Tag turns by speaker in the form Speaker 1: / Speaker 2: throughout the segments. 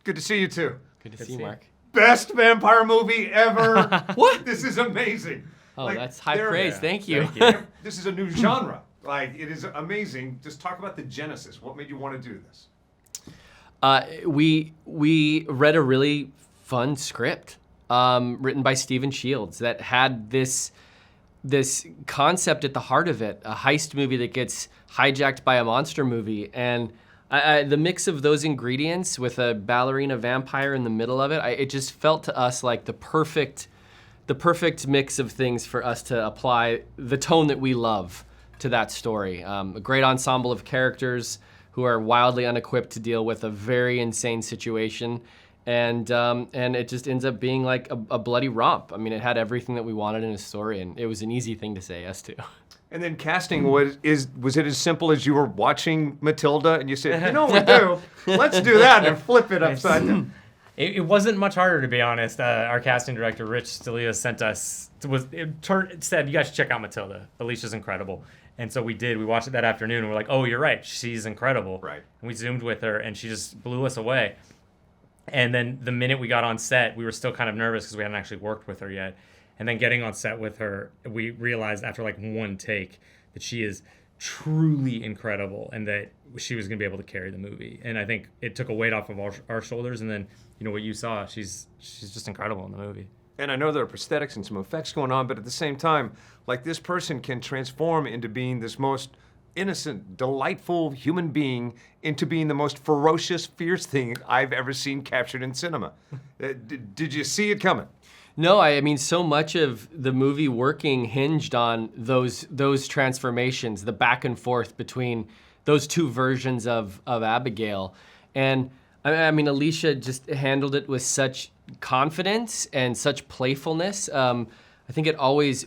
Speaker 1: Good to see you too.
Speaker 2: Good to see you, Mark.
Speaker 1: Best vampire movie ever.
Speaker 2: What?
Speaker 1: This is amazing.
Speaker 2: Oh, that's high praise. Thank you.
Speaker 1: This is a new genre. Like, it is amazing. Just talk about the genesis. What made you want to do this?
Speaker 2: We read a really fun script written by Stephen Shields that had this concept at the heart of it, a heist movie that gets hijacked by a monster movie. And the mix of those ingredients with a ballerina vampire in the middle of it, it just felt to us like the perfect mix of things for us to apply the tone that we love to that story. A great ensemble of characters who are wildly unequipped to deal with a very insane situation. And it just ends up being like a bloody romp. I mean, it had everything that we wanted in a story, and it was an easy thing to say yes to.
Speaker 1: And then casting, was it as simple as you were watching Matilda and you said, you know what we do? Let's do that and flip it upside down.
Speaker 3: It wasn't much harder, to be honest. Our casting director, Rich Stelios, said, you guys should check out Matilda. Alicia's incredible. And so we did. We watched it that afternoon, and we're like, oh, you're right. She's incredible.
Speaker 1: Right.
Speaker 3: And we zoomed with her, and she just blew us away. And then the minute we got on set, we were still kind of nervous because we hadn't actually worked with her yet. And then getting on set with her, we realized after like one take that she is truly incredible and that she was going to be able to carry the movie. And I think it took a weight off of our shoulders. And then, you know, what you saw, she's just incredible in the movie.
Speaker 1: And I know there are prosthetics and some effects going on, but at the same time, like, this person can transform into being this most innocent, delightful human being into being the most ferocious, fierce thing I've ever seen captured in cinema. Did you see it coming?
Speaker 2: No, I mean, so much of the movie working hinged on those transformations, the back and forth between those two versions of Abigail. And I mean, Alicia just handled it with such confidence and such playfulness. I think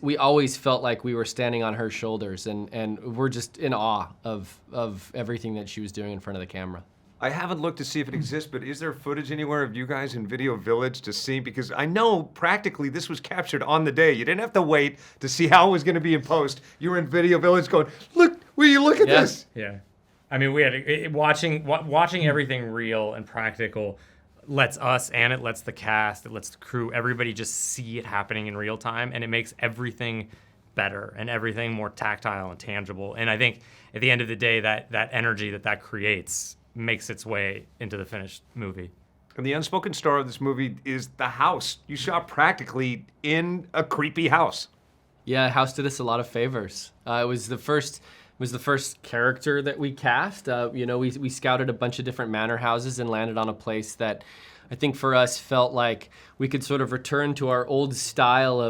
Speaker 2: we always felt like we were standing on her shoulders, and we're just in awe of everything that she was doing in front of the camera.
Speaker 1: I haven't looked to see if it exists, but is there footage anywhere of you guys in Video Village to see? Because I know practically this was captured on the day. You didn't have to wait to see how it was going to be in post. You were in Video Village going, look, will you look at this?
Speaker 3: Yeah. I mean, we had watching everything real and practical lets us, and it lets the cast, it lets the crew, everybody just see it happening in real time, and it makes everything better and everything more tactile and tangible. And I think at the end of the day, that energy that creates makes its way into the finished movie.
Speaker 1: And the unspoken star of this movie is the house. You shot practically in a creepy house.
Speaker 2: Yeah, House did us a lot of favors. It was the first character that we cast. We scouted a bunch of different manor houses and landed on a place that I think for us felt like we could sort of return to our old style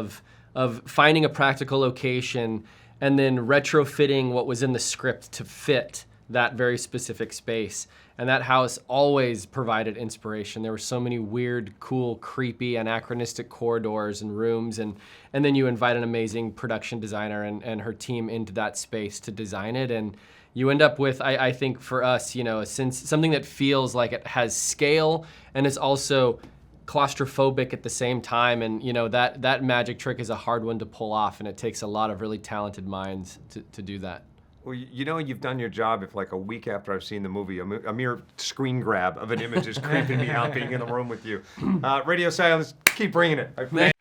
Speaker 2: of finding a practical location and then retrofitting what was in the script to fit that very specific space. And that house always provided inspiration. There were so many weird, cool, creepy, anachronistic corridors and rooms. And then you invite an amazing production designer and her team into that space to design it. And you end up with, I think for us, something that feels like it has scale and is also claustrophobic at the same time. And that magic trick is a hard one to pull off, and it takes a lot of really talented minds to do that.
Speaker 1: Well, you've done your job if like a week after I've seen the movie, a mere screen grab of an image is creeping me out being in the room with you. Radio Silence, keep bringing it.